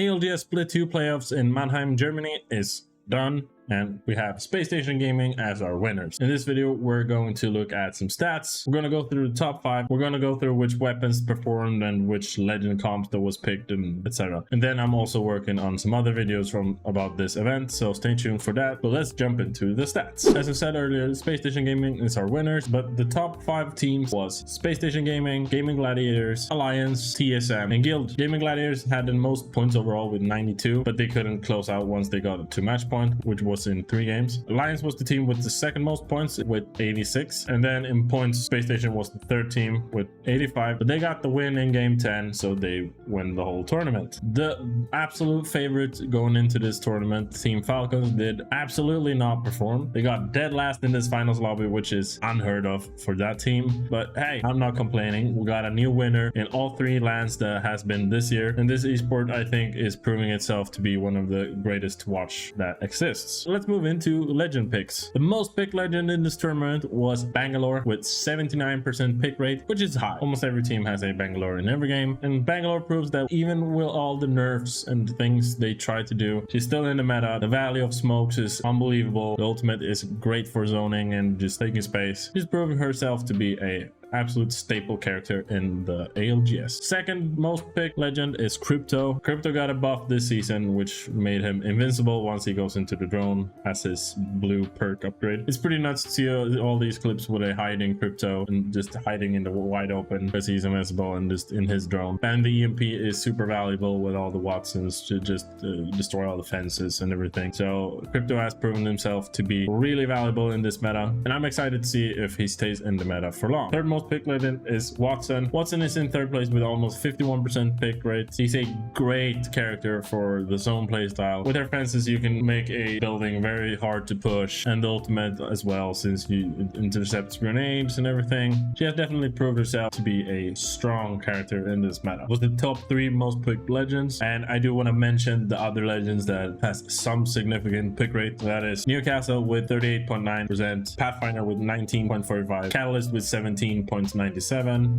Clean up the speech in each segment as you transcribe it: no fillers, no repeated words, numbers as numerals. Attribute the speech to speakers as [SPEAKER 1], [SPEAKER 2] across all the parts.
[SPEAKER 1] ALGS Split 2 playoffs in Mannheim, Germany is done, and we have Space Station Gaming as our winners. In this video, we're going to look at some stats. We're going to go through the top 5. We're going to go through which weapons performed and which legend comps that was picked and etc. And then I'm also working on some other videos about this event, so stay tuned for that. But let's jump into the stats. As I said earlier, Space Station Gaming is our winners, but the top 5 teams was Space Station Gaming, Gaming Gladiators, Alliance, TSM, and Guild. Gaming Gladiators had the most points overall with 92, but they couldn't close out once they got to match point, which was in 3 games. Alliance was the team with the second most points with 86, and then in points Space Station was the third team with 85, but they got the win in game 10, so they win the whole tournament. The absolute favorite going into this tournament, Team Falcons, did absolutely not perform. They got dead last in this finals lobby, which is unheard of for that team, but hey, I'm not complaining. We got a new winner in all 3 lands that has been this year, and this esport I think is proving itself to be one of the greatest to watch that exists. Let's move into legend picks. The most picked legend in this tournament was Bangalore with 79% pick rate, which is high. Almost every team has a Bangalore in every game, and Bangalore proves that even with all the nerfs and things they try to do, she's still in the meta. The value of smokes is unbelievable. The ultimate is great for zoning and just taking space. She's proven herself to be a absolute staple character in the ALGS. Second most picked legend is Crypto. Crypto got a buff this season, which made him invincible once he goes into the drone as his blue perk upgrade. It's pretty nuts to see all these clips with a hiding Crypto and just hiding in the wide open because he's invincible and just in his drone. And the EMP is super valuable with all the Watsons to just destroy all the fences and everything. So Crypto has proven himself to be really valuable in this meta, and I'm excited to see if he stays in the meta for long. Third most pick legend is Watson. Watson is in third place with almost 51% pick rate. He's a great character for the zone playstyle. With her fences, you can make a building very hard to push, and the ultimate as well, since you intercept grenades and everything. She has definitely proved herself to be a strong character in this meta. Was the top 3 most picked legends, and I do want to mention the other legends that has some significant pick rate. That is Newcastle with 38.9%, Pathfinder with 19.45%, Catalyst with 17.97%,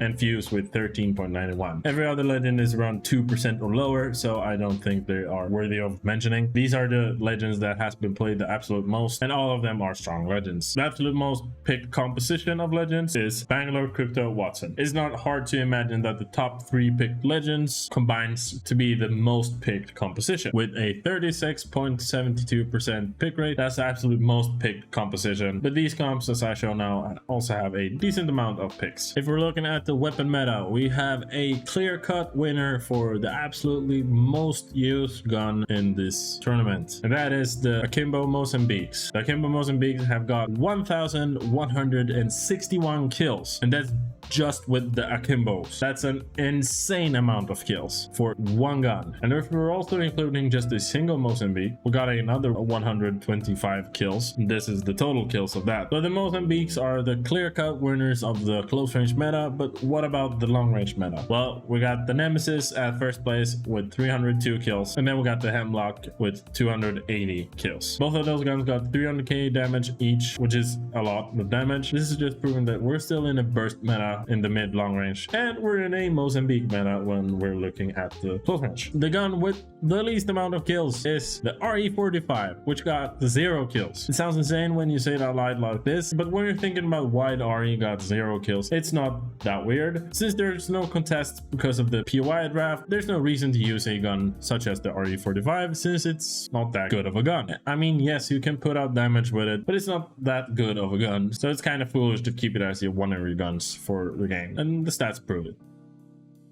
[SPEAKER 1] and Fuse with 13.91%. Every other legend is around 2% or lower, so I don't think they are worthy of mentioning. These are the legends that has been played the absolute most, and all of them are strong legends. The absolute most picked composition of legends is Bangalore, Crypto, Watson. It's not hard to imagine that the top 3 picked legends combines to be the most picked composition. With a 36.72% pick rate, that's the absolute most picked composition. But these comps, as I show now, also have a decent amount of picks. If we're looking at the weapon meta, we have a clear-cut winner for the absolutely most used gun in this tournament, and that is the Akimbo Mozambiques. The Akimbo Mozambiques have got 1,161 kills, and that's just with the Akimbos. That's an insane amount of kills for one gun. And if we're also including just a single Mozambique, we got another 125 kills. This is the total kills of that. So the Mozambiques are the clear-cut winners of the close range meta, but what about the long range meta? Well, we got the Nemesis at first place with 302 kills, and then we got the Hemlock with 280 kills. Both of those guns got 300k damage each, which is a lot of damage. This is just proving that we're still in a burst meta in the mid long range, and we're in a Mozambique meta when we're looking at the close range. The gun with the least amount of kills is the RE45, which got 0 kills. It sounds insane when you say it out loud like this, but when you're thinking about why the RE got 0 kills, it's not that weird. Since there's no contest because of the POI draft, there's no reason to use a gun such as the RE45, since it's not that good of a gun. I mean, yes, you can put out damage with it, but it's not that good of a gun, so it's kind of foolish to keep it as your one of your guns for the game, and the stats prove it.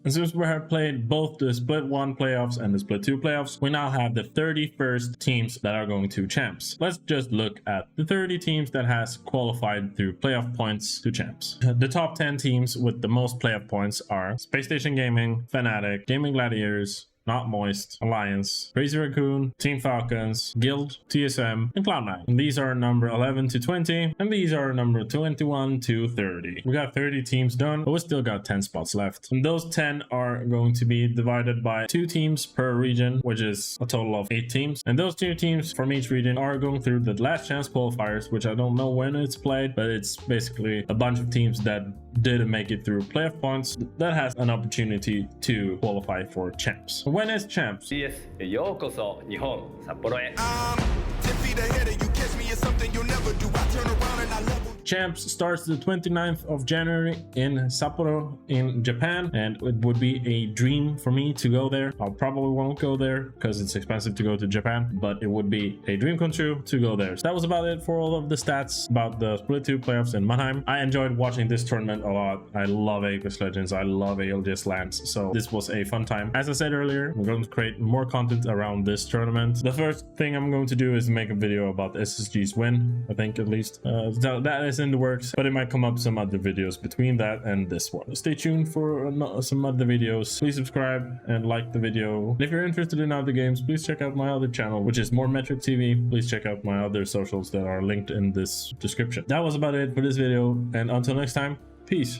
[SPEAKER 1] And since we have played both the Split 1 playoffs and the Split 2 playoffs, we now have the 31st teams that are going to champs. Let's just look at the 30 teams that has qualified through playoff points to champs. The top 10 teams with the most playoff points are Space Station Gaming, Fnatic, Gaming Gladiators, Not Moist, Alliance, Crazy Raccoon, Team Falcons, Guild, TSM, and Cloud9. And these are number 11 to 20, and these are number 21 to 30. We got 30 teams done, but we still got 10 spots left. And those 10 are going to be divided by 2 teams per region, which is a total of 8 teams. And those 2 teams from each region are going through the last chance qualifiers, which I don't know when it's played, but it's basically a bunch of teams that didn't make it through playoff points, that has an opportunity to qualify for champs. When is champs?
[SPEAKER 2] CS ようこそ日本札幌へ。
[SPEAKER 3] 10 feet ahead of you, catch me in something you'll never do. I turn around and I level.
[SPEAKER 1] Champs starts the 29th of January in Sapporo in Japan, and it would be a dream for me to go there. I probably won't go there because it's expensive to go to Japan, but it would be a dream come true to go there. So that was about it for all of the stats about the Split 2 playoffs in Mannheim. I enjoyed watching this tournament a lot. I love Apex Legends. I love ALGS lands. So this was a fun time. As I said earlier, we're going to create more content around this tournament. The first thing I'm going to do is make a video about SSG's win, I think, at least. That is in the works, but it might come up some other videos between that and this one. Stay tuned for some other videos. Please subscribe and like the video. If you're interested in other games, please check out my other channel, which is More Metric TV. Please check out my other socials that are linked in this description. That was about it for this video, and until next time, peace.